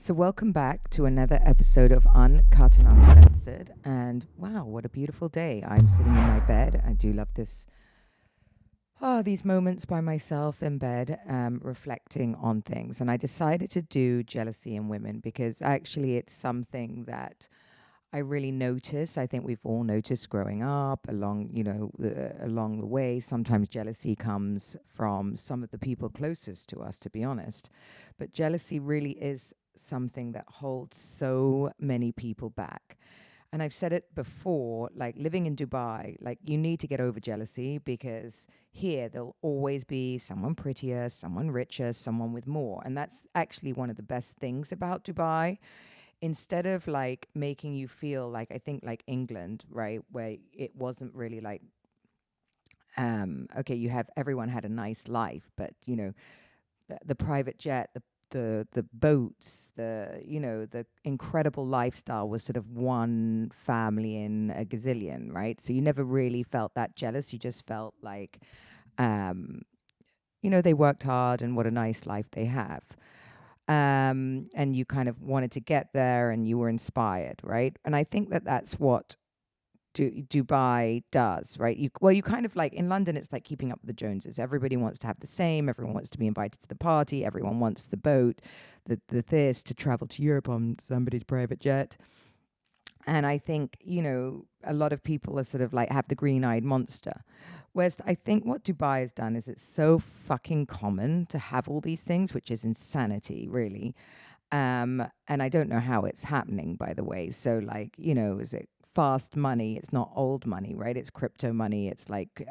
So, welcome back to another episode of Uncut and Uncensored. And wow, what a beautiful day. I'm sitting in my bed. I do love these moments by myself in bed, reflecting on things. And I decided to do jealousy in women because actually it's something that I really notice. I think we've all noticed growing up along the way. Sometimes jealousy comes from some of the people closest to us, to be honest. But jealousy really is something that holds so many people back. And I've said it before, like living in Dubai, like you need to get over jealousy because here there'll always be someone prettier, someone richer, someone with more. And that's actually one of the best things about Dubai. Instead of like making you feel like, I think like England, right, where it wasn't really like, okay, everyone had a nice life, but the private jet, the boats, the incredible lifestyle was sort of one family in a gazillion, right? So you never really felt that jealous. You just felt like, um, they worked hard and what a nice life they have. And you kind of wanted to get there and you were inspired, right? And I think that that's what Dubai does, right? You kind of like in London, it's like keeping up with the Joneses. Everybody wants to have the same. Everyone wants to be invited to the party. Everyone wants the boat, the this to travel to Europe on somebody's private jet. And I think, a lot of people are sort of like have the green-eyed monster. Whereas I think what Dubai has done is it's so fucking common to have all these things, which is insanity, really. And I don't know how it's happening, by the way. So, like, is it fast money? It's not old money, right? It's crypto money. It's like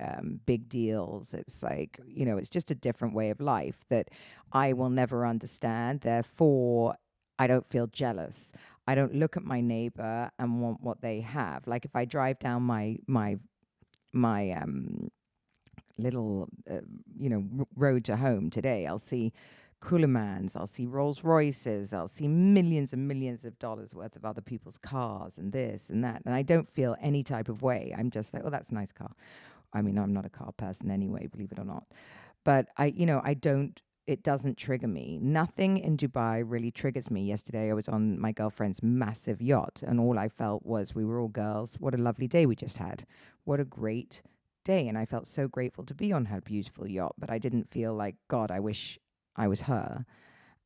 big deals. It's like, it's just a different way of life that I will never understand. Therefore, I don't feel jealous. I don't look at my neighbor and want what they have. Like if I drive down my little road to home today, I'll see Kulemans, I'll see Rolls Royces, I'll see millions and millions of dollars worth of other people's cars and this and that, and I don't feel any type of way. I'm just like, oh, that's a nice car. I mean, I'm not a car person anyway, believe it or not. But I don't. It doesn't trigger me. Nothing in Dubai really triggers me. Yesterday, I was on my girlfriend's massive yacht, and all I felt was we were all girls. What a lovely day we just had. What a great day. And I felt so grateful to be on her beautiful yacht, but I didn't feel like, God, I wish I was her.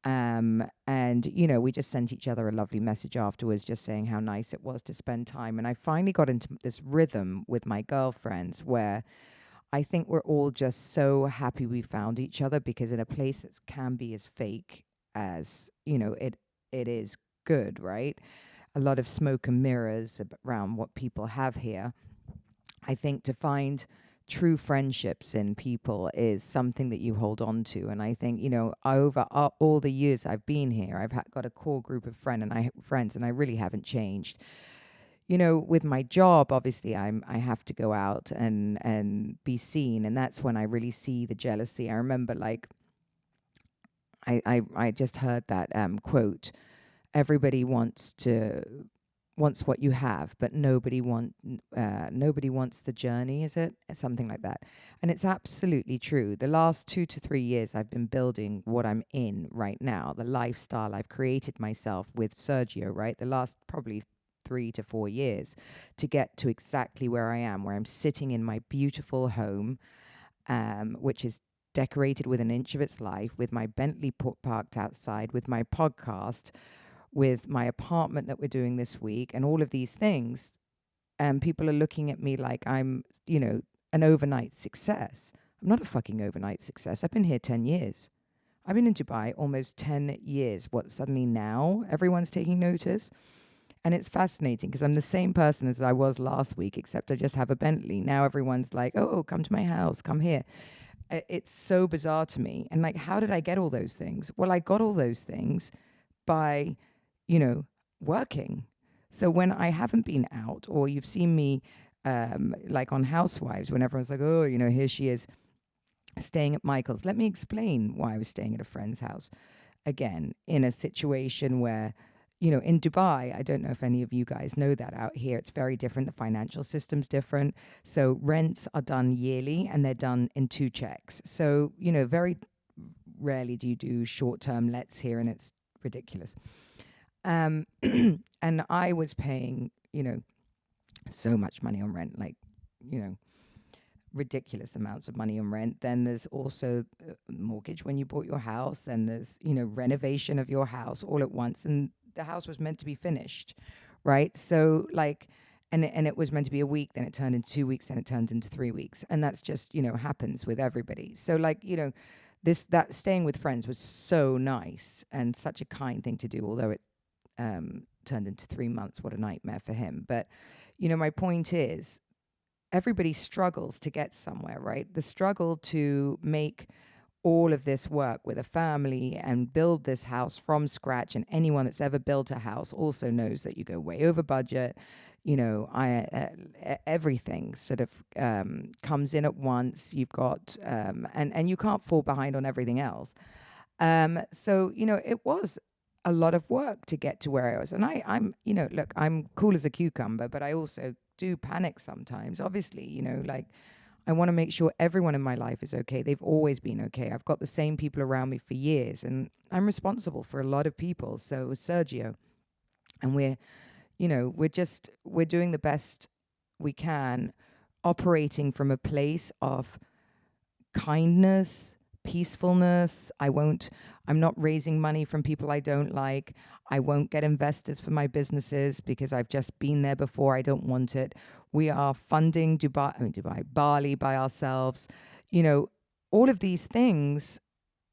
And we just sent each other a lovely message afterwards, just saying how nice it was to spend time. And I finally got into this rhythm with my girlfriends where I think we're all just so happy we found each other, because in a place that can be as fake as, it is good, right? A lot of smoke and mirrors around what people have here. I think to find true friendships in people is something that you hold on to. And I think, over all the years I've been here, I've got a core group of friends, and I really haven't changed. With my job, obviously, I have to go out and be seen, and that's when I really see the jealousy. I remember, like, I just heard that quote: "Everybody wants what you have, but nobody wants the journey." Is it something like that? And it's absolutely true. The last 2 to 3 years, I've been building what I'm in right now, the lifestyle I've created myself with Sergio. Right, the last probably 3 to 4 years to get to exactly where I am, where I'm sitting in my beautiful home, which is decorated with an inch of its life, with my Bentley parked outside, with my podcast, with my apartment that we're doing this week, and all of these things. And people are looking at me like I'm, an overnight success. I'm not a fucking overnight success. I've been here 10 years. I've been in Dubai almost 10 years. What, suddenly now everyone's taking notice? And it's fascinating because I'm the same person as I was last week, except I just have a Bentley. Now everyone's like, oh, come to my house, come here. It's so bizarre to me. And like, how did I get all those things? Well, I got all those things by, working. So when I haven't been out, or you've seen me like on Housewives, when everyone's like, oh, here she is staying at Michael's. Let me explain why I was staying at a friend's house. Again, in a situation where, in Dubai, I don't know if any of you guys know that out here, it's very different. The financial system's different. So rents are done yearly and they're done in 2 checks. So, very rarely do you do short-term lets here, and it's ridiculous. And I was paying, so much money on rent, like, you know, ridiculous amounts of money on rent. Then there's also mortgage when you bought your house. Then there's, renovation of your house all at once. And the house was meant to be finished, right? So like, and it was meant to be a week, then it turned into 2 weeks, then it turned into 3 weeks. And that's just, happens with everybody. So like, that staying with friends was so nice and such a kind thing to do, although it turned into 3 months. What a nightmare for him. But, my point is, everybody struggles to get somewhere, right? The struggle to make all of this work with a family and build this house from scratch. And anyone that's ever built a house also knows that you go way over budget. Everything sort of comes in at once. You've got, and you can't fall behind on everything else. So, it was a lot of work to get to where I was. And I'm, look, I'm cool as a cucumber, but I also do panic sometimes. Obviously, like, I want to make sure everyone in my life is okay. They've always been okay. I've got the same people around me for years, and I'm responsible for a lot of people. So was Sergio, and we're doing the best we can, operating from a place of kindness, peacefulness. I'm not raising money from people I don't like. I won't get investors for my businesses because I've just been there before. I don't want it. We are funding Bali by ourselves. All of these things,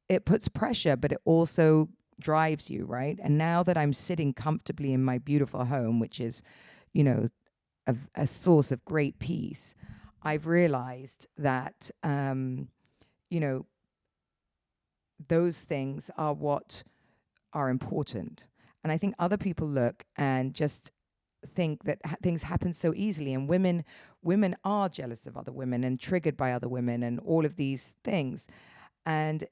it puts pressure, but it also drives you, right? And now that I'm sitting comfortably in my beautiful home, which is, a source of great peace, I've realized that, those things are what are important. And I think other people look and just think that things happen so easily, and women are jealous of other women and triggered by other women and all of these things. And,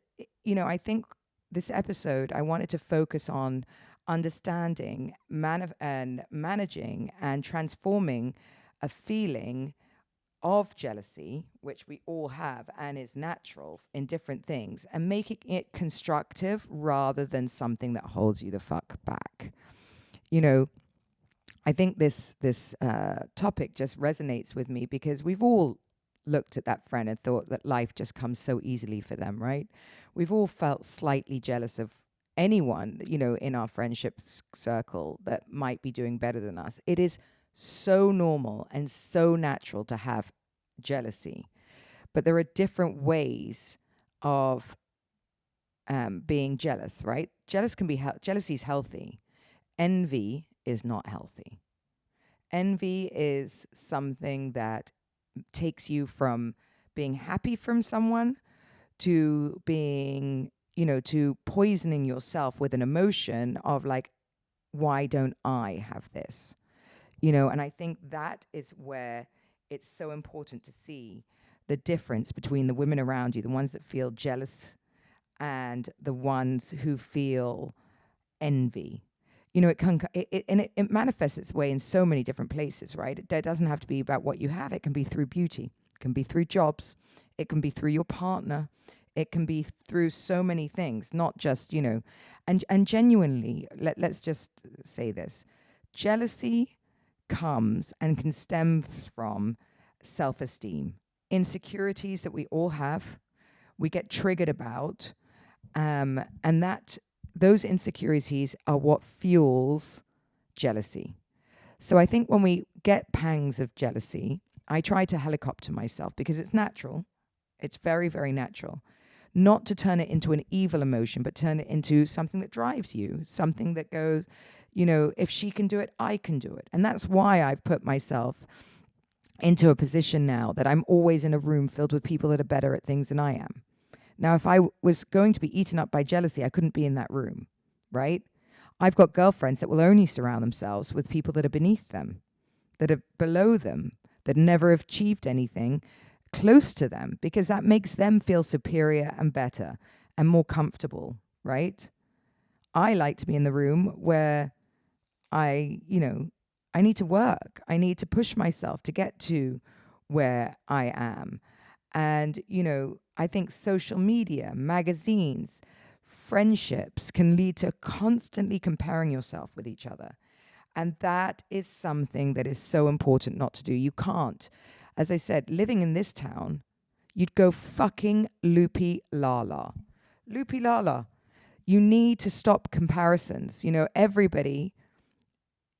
I think this episode, I wanted to focus on understanding and managing and transforming a feeling of jealousy, which we all have and is natural in different things, and making it constructive rather than something that holds you the fuck back. I think this topic just resonates with me because we've all looked at that friend and thought that life just comes so easily for them, right? We've all felt slightly jealous of anyone, in our friendship circle that might be doing better than us. It is so normal and so natural to have jealousy, but there are different ways of being jealous, right? Jealousy is healthy. Envy is not healthy. Envy is something that takes you from being happy from someone to being, to poisoning yourself with an emotion of like, why don't I have this? And I think that is where it's so important to see the difference between the women around you, the ones that feel jealous and the ones who feel envy. It manifests its way in so many different places, right? It doesn't have to be about what you have. It can be through beauty. It can be through jobs. It can be through your partner. It can be through so many things, not just, and genuinely, let's just say this. Jealousy comes and can stem from self-esteem, insecurities that we all have, we get triggered about, and that those insecurities are what fuels jealousy. So I think when we get pangs of jealousy, I try to helicopter myself because it's natural. It's very, very natural. Not to turn it into an evil emotion, but turn it into something that drives you, something that goes, if she can do it, I can do it. And that's why I've put myself into a position now that I'm always in a room filled with people that are better at things than I am. Now, if I was going to be eaten up by jealousy, I couldn't be in that room, right? I've got girlfriends that will only surround themselves with people that are beneath them, that are below them, that never have achieved anything close to them, because that makes them feel superior and better and more comfortable, right? I like to be in the room where I need to work. I need to push myself to get to where I am. And, I think social media, magazines, friendships can lead to constantly comparing yourself with each other. And that is something that is so important not to do. You can't. As I said, living in this town, you'd go fucking loopy la la. Loopy la la. You need to stop comparisons. You know, everybody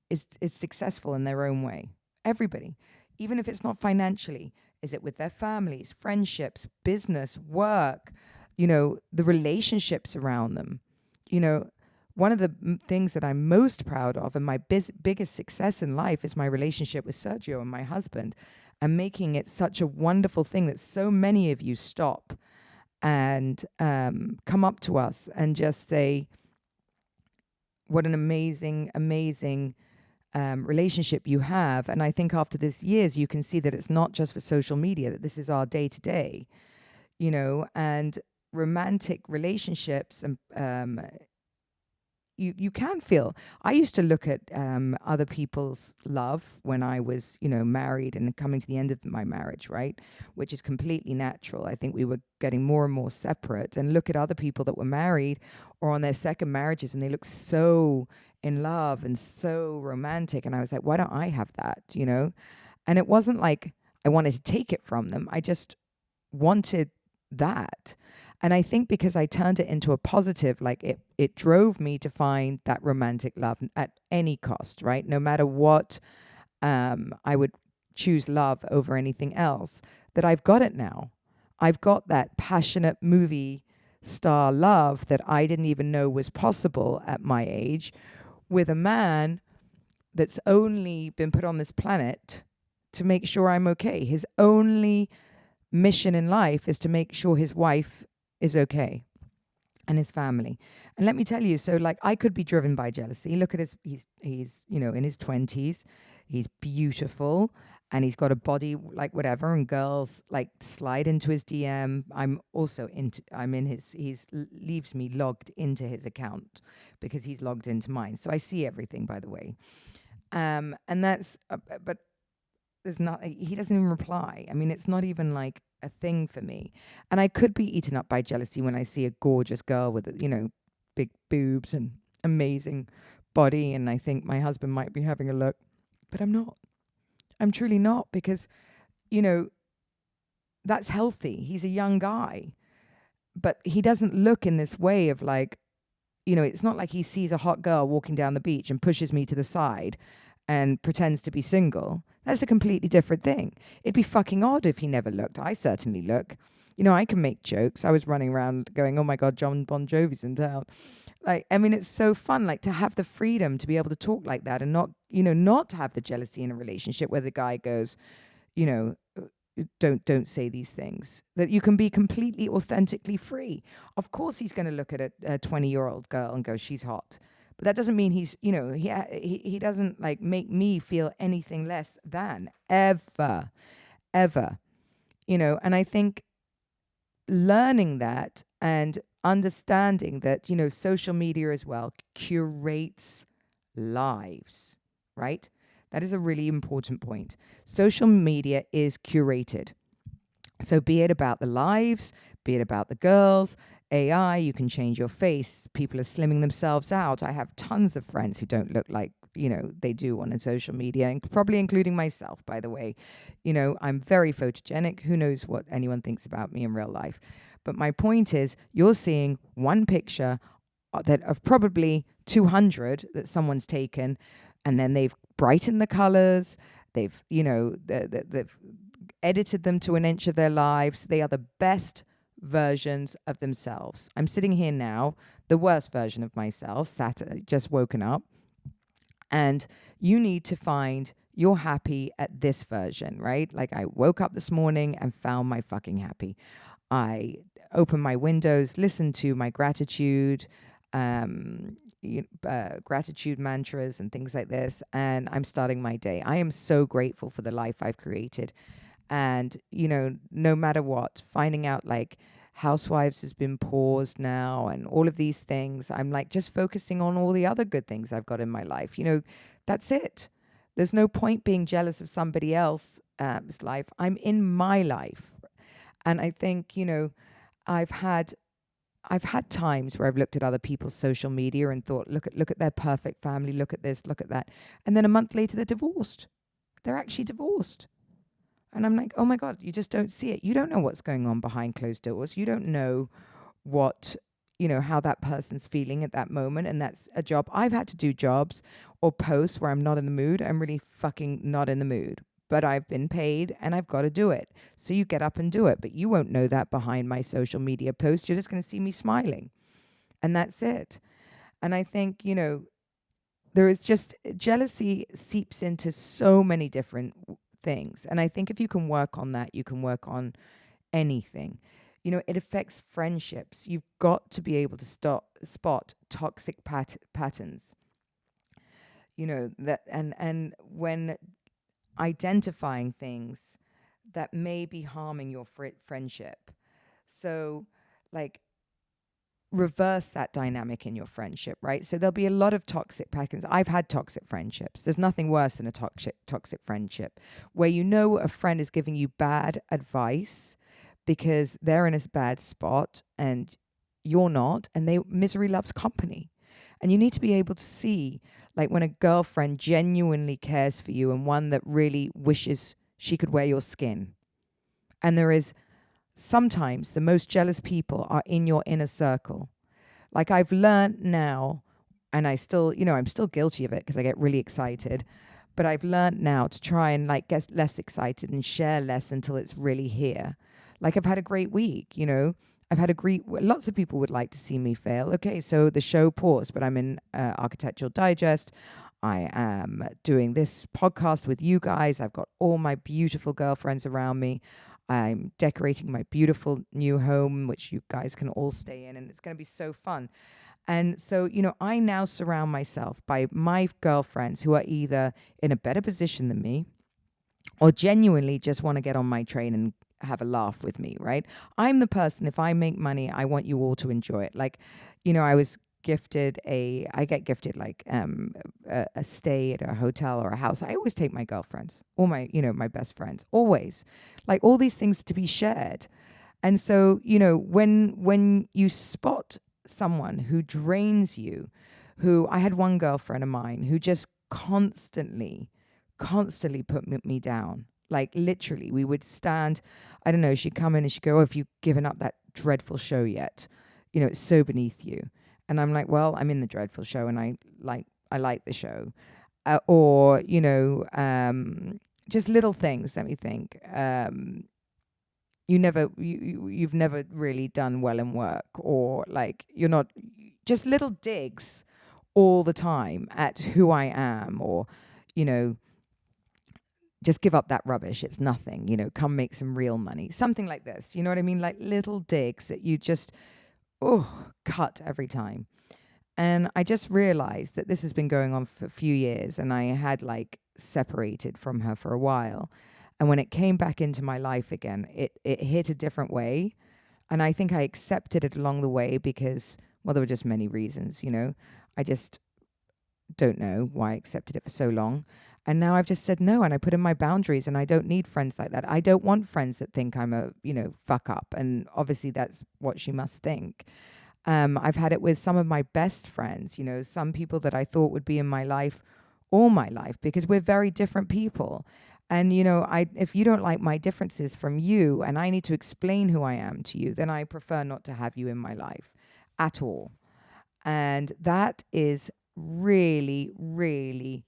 is successful in their own way. Everybody. Even if it's not financially. Is it with their families, friendships, business, work, you know, the relationships around them? You know, one of the things that I'm most proud of and my biggest success in life is my relationship with Sergio and my husband, and making it such a wonderful thing that so many of you stop and come up to us and just say, what an amazing, amazing relationship you have. And I think after this years, you can see that it's not just for social media, that this is our day to day, you know, and romantic relationships and you can feel. I used to look at other people's love when I was, you know, married and coming to the end of my marriage, right? Which is completely natural. I think we were getting more and more separate, and look at other people that were married or on their second marriages, and they look so in love and so romantic. And I was like, why don't I have that, you know? And it wasn't like I wanted to take it from them. I just wanted that. And I think because I turned it into a positive, like it drove me to find that romantic love at any cost, right? No matter what, I would choose love over anything else, that I've got it now. I've got that passionate movie star love that I didn't even know was possible at my age, with a man that's only been put on this planet to make sure I'm okay. His only mission in life is to make sure his wife is okay and his family. And let me tell you, so like I could be driven by jealousy. Look at he's you know, in his 20s. He's beautiful and he's got a body like whatever, and girls like slide into his DM. He's leaves me logged into his account because he's logged into mine. So I see everything, by the way. And that's but there's not, he doesn't even reply. I mean, it's not even like a thing for me. And I could be eaten up by jealousy when I see a gorgeous girl with, you know, big boobs and amazing body, and I think my husband might be having a look, but I'm not. I'm truly not, because, you know, that's healthy. He's a young guy, but he doesn't look in this way of like, you know, it's not like he sees a hot girl walking down the beach and pushes me to the side and pretends to be single. That's a completely different thing. It'd be fucking odd if he never looked. I certainly look. You know, I can make jokes. I was running around going, oh my God, John Bon Jovi's in town. Like, I mean, it's so fun, like, to have the freedom to be able to talk like that and not, you know, not to have the jealousy in a relationship where the guy goes, you know, don't say these things. That you can be completely authentically free. Of course he's going to look at a 20-year-old girl and go, she's hot. But that doesn't mean he's, you know, he doesn't like make me feel anything less than, ever, you know. And I think learning that and understanding that, you know, social media as well curates lives, right? That is a really important point. Social media is curated. So be it about the lives, be it about the girls, AI, you can change your face. People are slimming themselves out. I have tons of friends who don't look like, you know, they do on a social media, and probably including myself, by the way. You know, I'm very photogenic. Who knows what anyone thinks about me in real life? But my point is, you're seeing one picture that of probably 200 that someone's taken, and then they've brightened the colors. They've, you know, they've edited them to an inch of their lives. They are the best versions of themselves. I'm sitting here now, the worst version of myself, just woken up. And you need to find you're happy at this version, right? Like I woke up this morning and found my fucking happy. I opened my windows, listened to my gratitude, gratitude mantras and things like this, and I'm starting my day. I am so grateful for the life I've created. And, you know, no matter what, finding out like Housewives has been paused now and all of these things, I'm like just focusing on all the other good things I've got in my life. You know, that's it. There's no point being jealous of somebody else's life. I'm in my life. And I think, you know, I've had I've had times where I've looked at other people's social media and thought, look at their perfect family, look at this, look at that. And then a month later, they're divorced. They're actually divorced. And I'm like, oh my God, you just don't see it. You don't know what's going on behind closed doors. You don't know what, how that person's feeling at that moment. And that's a job. I've had to do jobs or posts where I'm not in the mood. I'm really fucking not in the mood. But I've been paid and I've got to do it. So you get up and do it. But you won't know that behind my social media post. You're just going to see me smiling. And that's it. And I think, there is just jealousy seeps into so many different things. And I think if you can work on that, you can work on anything. It affects friendships. You've got to be able to spot toxic patterns. That and when identifying things that may be harming your friendship. So, like, reverse that dynamic in your friendship, right? So there'll be a lot of toxic patterns. I've had toxic friendships. There's nothing worse than a toxic friendship where a friend is giving you bad advice because they're in a bad spot and you're not, and misery loves company. And you need to be able to see, like, when a girlfriend genuinely cares for you and one that really wishes she could wear your skin. And there is sometimes the most jealous people are in your inner circle. Like, I've learned now, and I still, I'm still guilty of it because I get really excited, but I've learned now to try and get less excited and share less until it's really here. Like, I've had a great week, lots of people would like to see me fail. Okay, so the show paused, but I'm in Architectural Digest. I am doing this podcast with you guys. I've got all my beautiful girlfriends around me. I'm decorating my beautiful new home, which you guys can all stay in, and it's going to be so fun. And so, I now surround myself by my girlfriends who are either in a better position than me or genuinely just want to get on my train and have a laugh with me, right? I'm the person, if I make money, I want you all to enjoy it. Like, I get gifted a stay at a hotel or a house. I always take my girlfriends or my best friends, always. Like, all these things to be shared. And so, when you spot someone who drains you, I had one girlfriend of mine who just constantly put me down. Like, literally, we would stand, I don't know, she'd come in and she'd go, oh, have you given up that dreadful show yet? It's so beneath you. And I'm like, well, I'm in the dreadful show and I like the show. Just little things, let me think. You've never really done well in work, or you're not, just little digs all the time at who I am, or, just give up that rubbish. It's nothing, come make some real money. Something like this, you know what I mean? Like, little digs that you just, cut every time. And I just realized that this has been going on for a few years, and I had separated from her for a while. And when it came back into my life again, it hit a different way. And I think I accepted it along the way because, well, there were just many reasons, I just don't know why I accepted it for so long. And now I've just said no, and I put in my boundaries, and I don't need friends like that. I don't want friends that think I'm a, fuck up. And obviously that's what she must think. I've had it with some of my best friends, some people that I thought would be in my life all my life, because we're very different people. And, if you don't like my differences from you and I need to explain who I am to you, then I prefer not to have you in my life at all. And that is really, really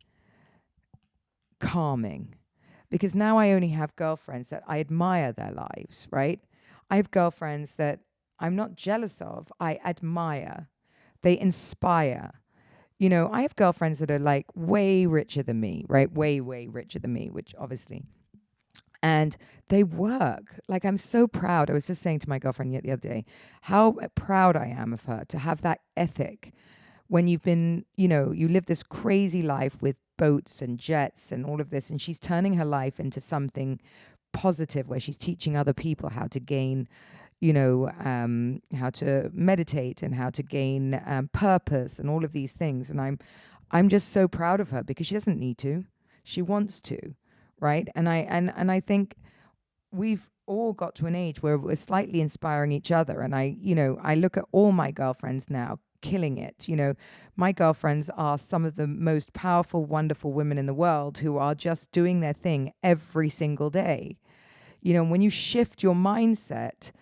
calming, because now I only have girlfriends that I admire their lives, right? I have girlfriends that I'm not jealous of. I admire. They inspire. I have girlfriends that are way richer than me, right? Way, way richer than me, which obviously. And they work. I'm so proud. I was just saying to my girlfriend the other day, how proud I am of her to have that ethic when you've been, you live this crazy life with boats and jets and all of this, and she's turning her life into something positive where she's teaching other people how to gain, how to meditate and how to gain purpose and all of these things. And I'm just so proud of her because she doesn't need to. She wants to, right? And I think we've all got to an age where we're slightly inspiring each other. And I look at all my girlfriends now killing it. My girlfriends are some of the most powerful, wonderful women in the world who are just doing their thing every single day. When you shift your mindset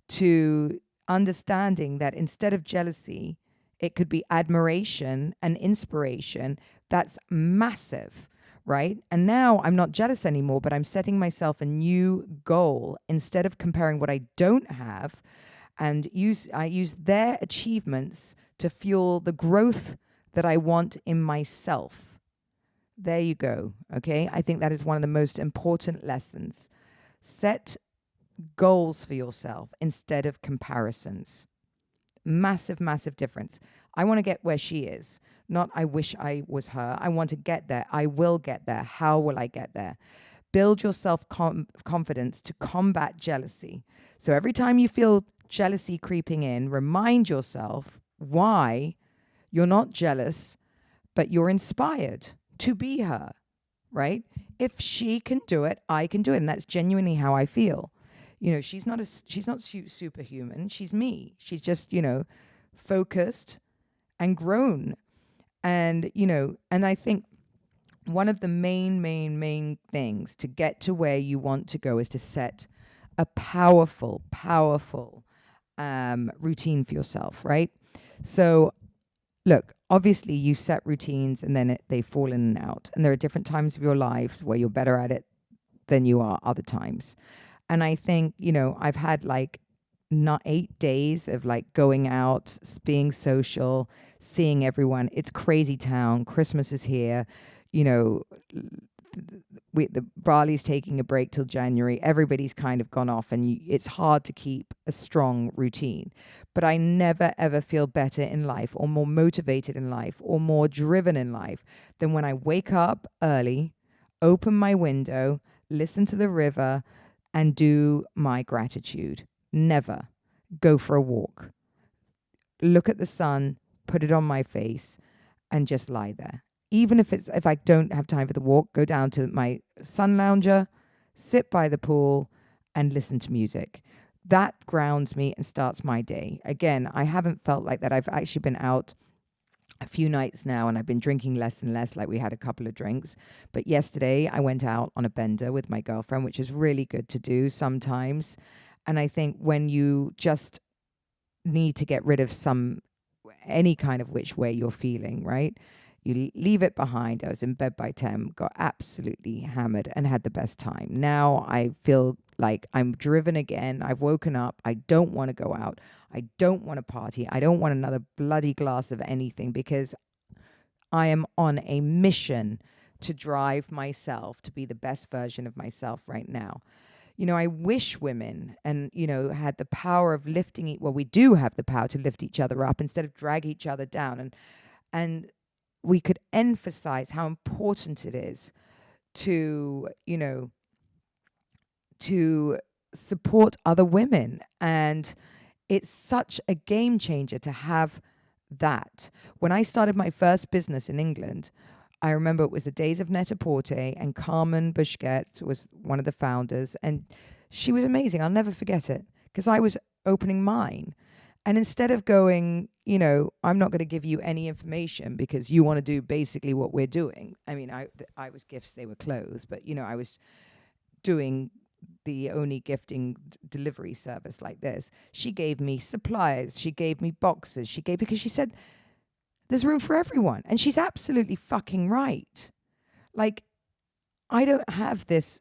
to understanding that instead of jealousy, it could be admiration and inspiration, that's massive, right? And now I'm not jealous anymore, but I'm setting myself a new goal instead of comparing what I don't have, and I use their achievements to fuel the growth that I want in myself. There you go, okay? I think that is one of the most important lessons. Set goals for yourself instead of comparisons. Massive, massive difference. I want to get where she is, not I wish I was her. I want to get there. I will get there. How will I get there? Build your self-confidence to combat jealousy. So every time you feel jealousy creeping in, remind yourself why you're not jealous, but you're inspired to be her, right? If she can do it, I can do it. And that's genuinely how I feel. She's not superhuman. She's me. She's just, focused and grown. And, and I think one of the main things to get to where you want to go is to set a powerful routine for yourself, right? So look, obviously you set routines and then they fall in and out. And there are different times of your life where you're better at it than you are other times. And I think, I've had not 8 days of going out, being social, seeing everyone. It's crazy town. Christmas is here. The Bali's taking a break till January. Everybody's kind of gone off, and it's hard to keep a strong routine. But I never, ever feel better in life or more motivated in life or more driven in life than when I wake up early, open my window, listen to the river, and do my gratitude. Never go for a walk. Look at the sun, put it on my face, and just lie there. Even if I don't have time for the walk, go down to my sun lounger, sit by the pool, and listen to music. That grounds me and starts my day. Again, I haven't felt like that. I've actually been out a few nights now, and I've been drinking less and less, we had a couple of drinks. But yesterday, I went out on a bender with my girlfriend, which is really good to do sometimes. And I think when you just need to get rid of any kind of which way you're feeling, right? You leave it behind. I was in bed by 10, got absolutely hammered and had the best time. Now I feel like I'm driven again. I've woken up. I don't want to go out. I don't want to party. I don't want another bloody glass of anything, because I am on a mission to drive myself to be the best version of myself right now. I wish women had the power of lifting we do have the power to lift each other up instead of drag each other down. And we could emphasize how important it is to support other women. And it's such a game changer to have that. When I started my first business in England, I remember it was the days of Net-a-Porter, and Carmen Busquets was one of the founders, and she was amazing. I'll never forget it, because I was opening mine. And instead of going, I'm not going to give you any information because you want to do basically what we're doing. I mean, I was gifts, they were clothes, but, I was doing the only gifting delivery service like this. She gave me supplies. She gave me boxes. Because she said, there's room for everyone. And she's absolutely fucking right. I don't have this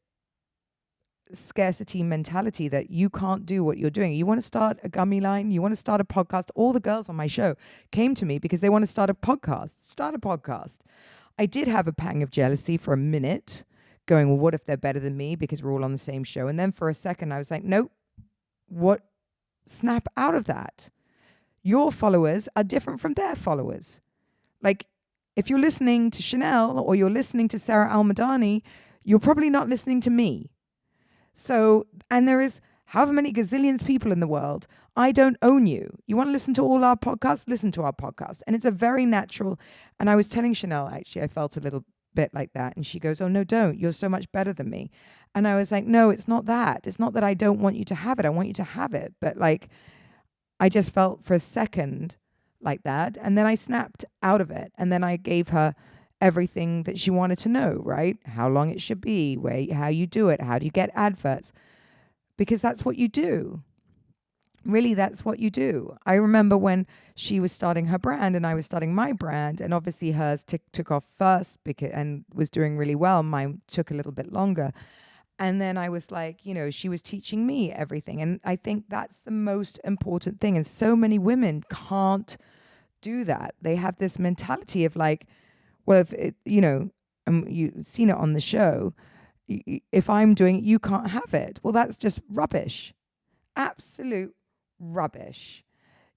scarcity mentality that you can't do what you're doing. You want to start a gummy line? You want to start a podcast? All the girls on my show came to me because they want to start a podcast. Start a podcast. I did have a pang of jealousy for a minute, going, well, what if they're better than me because we're all on the same show? And then for a second, I was like, nope, snap out of that. Your followers are different from their followers. If you're listening to Chanel or you're listening to Sarah Al-Madani, you're probably not listening to me. So, and there is however many gazillions people in the world. I don't own you. You want to listen to all our podcasts? Listen to our podcast. And it's a very natural, and I was telling Chanel, actually, I felt a little bit like that. And she goes, oh, no, don't. You're so much better than me. And I was like, no, it's not that. It's not that I don't want you to have it. I want you to have it. But like, I just felt for a second like that. And then I snapped out of it. And then I gave her everything that she wanted to know, right? How long it should be, how you do it, how do you get adverts? Because that's what you do. Really, that's what you do. I remember when she was starting her brand and I was starting my brand, and obviously hers took off first and was doing really well. Mine took a little bit longer. And then I was like, she was teaching me everything. And I think that's the most important thing. And so many women can't do that. They have this mentality of like, well, if it, you've seen it on the show, if I'm doing it, you can't have it. Well, that's just rubbish. Absolute rubbish.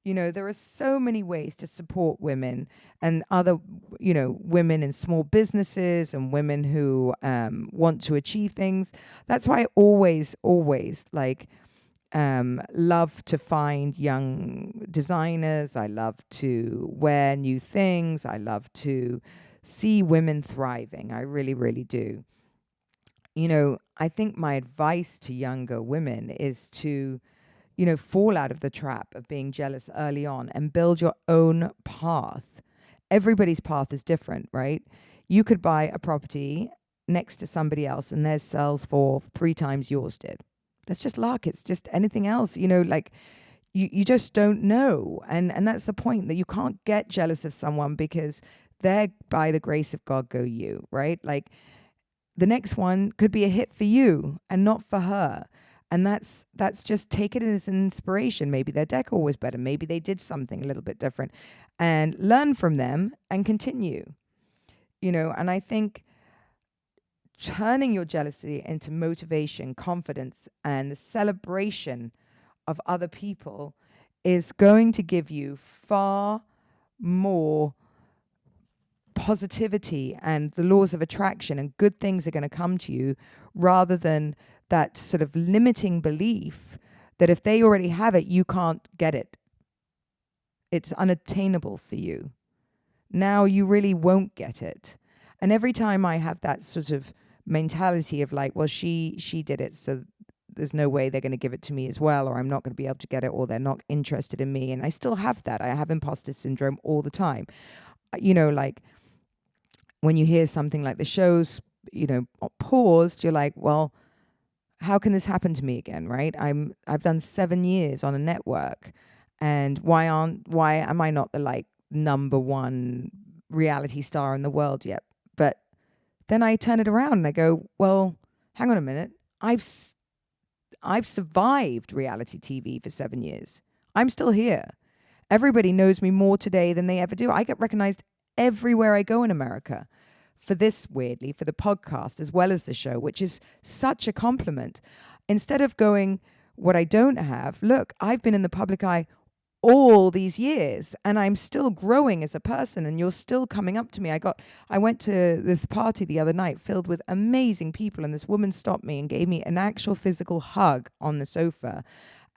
There are so many ways to support women and other, women in small businesses and women who want to achieve things. That's why I always love to find young designers. I love to wear new things. I love to see women thriving. I really, really do. I think my advice to younger women is to fall out of the trap of being jealous early on and build your own path. Everybody's path is different, right? You could buy a property next to somebody else and theirs sells for 3 times yours did. That's just luck. It's just anything else, you just don't know. And that's the point, that you can't get jealous of someone because they're, by the grace of God, go you, right? Like the next one could be a hit for you and not for her. And that's just, take it as an inspiration. Maybe their decor was better. Maybe they did something a little bit different, and learn from them and continue. And I think turning your jealousy into motivation, confidence, and the celebration of other people is going to give you far more positivity and the laws of attraction, and good things are going to come to you, rather than that sort of limiting belief that if they already have it, you can't get it. It's unattainable for you. Now you really won't get it. And every time I have that sort of mentality of like, well, she did it, so there's no way they're going to give it to me as well, or I'm not going to be able to get it, or they're not interested in me. And I still have that. I have imposter syndrome all the time. Like when you hear something like the show's, paused, you're like, well, how can this happen to me again, right? I've done 7 years on a network, and why am I not the like number one reality star in the world yet? But then I turn it around and I go, well, hang on a minute. I've survived reality TV for 7 years. I'm still here. Everybody knows me more today than they ever do. I get recognized everywhere I go in America for this, weirdly, for the podcast as well as the show, which is such a compliment. Instead of going, what I don't have, look, I've been in the public eye all these years and I'm still growing as a person, and you're still coming up to me. I went to this party the other night filled with amazing people, and this woman stopped me and gave me an actual physical hug on the sofa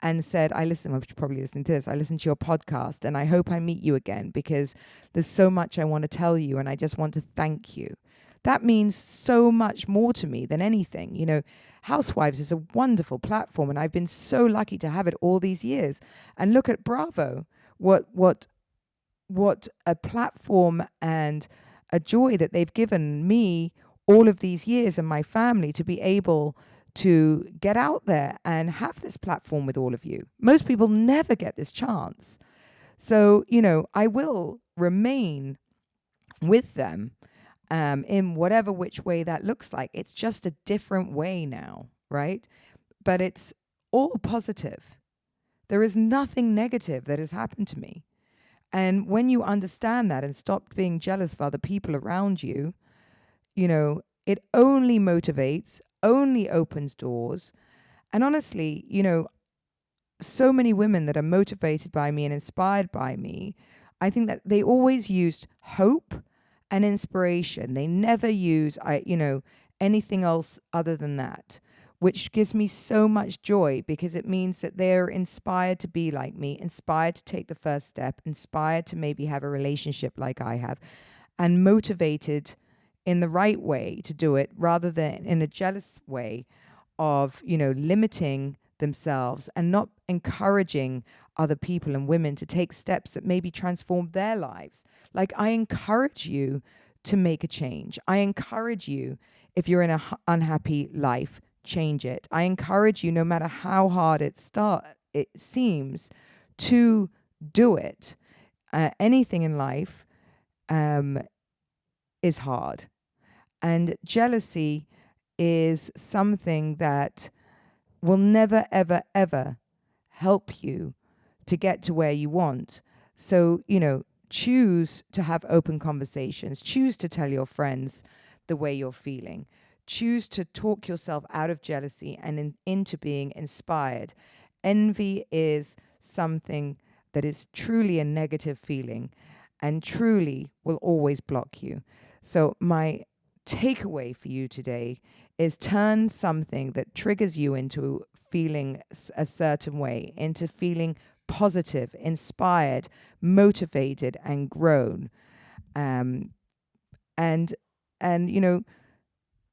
and said, I'm probably listening to this, I listened to your podcast and I hope I meet you again, because there's so much I want to tell you and I just want to thank you. That means so much more to me than anything. Housewives is a wonderful platform, and I've been so lucky to have it all these years. And look at Bravo, what a platform and a joy that they've given me all of these years and my family, to be able to get out there and have this platform with all of you. Most people never get this chance. So, I will remain with them in whatever which way that looks like. It's just a different way now, right? But it's all positive. There is nothing negative that has happened to me. And when you understand that and stop being jealous of other people around you, it only motivates, only opens doors. And honestly, so many women that are motivated by me and inspired by me, I think that they always used hope and inspiration. They never use, anything else other than that, which gives me so much joy, because it means that they're inspired to be like me, inspired to take the first step, inspired to maybe have a relationship like I have, and motivated in the right way to do it rather than in a jealous way of, limiting themselves and not encouraging other people and women to take steps that maybe transform their lives. Like, I encourage you to make a change. I encourage you, if you're in an unhappy life, change it. I encourage you, no matter how hard it seems, to do it. Anything in life is hard. And jealousy is something that will never, ever, ever help you to get to where you want. So, choose to have open conversations. Choose to tell your friends the way you're feeling. Choose to talk yourself out of jealousy and into being inspired. Envy is something that is truly a negative feeling and truly will always block you. So my takeaway for you today is turn something that triggers you into feeling a certain way, into feeling positive, inspired, motivated, and grown. And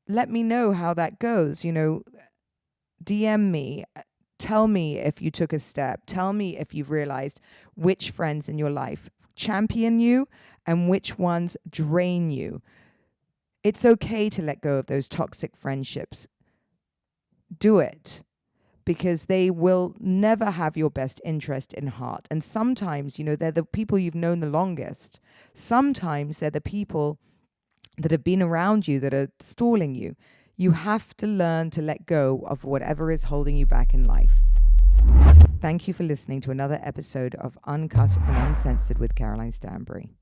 let me know how that goes. DM me. Tell me if you took a step. Tell me if you've realized which friends in your life champion you and which ones drain you. It's okay to let go of those toxic friendships. Do it, because they will never have your best interest in heart. And sometimes, they're the people you've known the longest. Sometimes they're the people that have been around you that are stalling you. You have to learn to let go of whatever is holding you back in life. Thank you for listening to another episode of Uncut and Uncensored with Caroline Stanbury.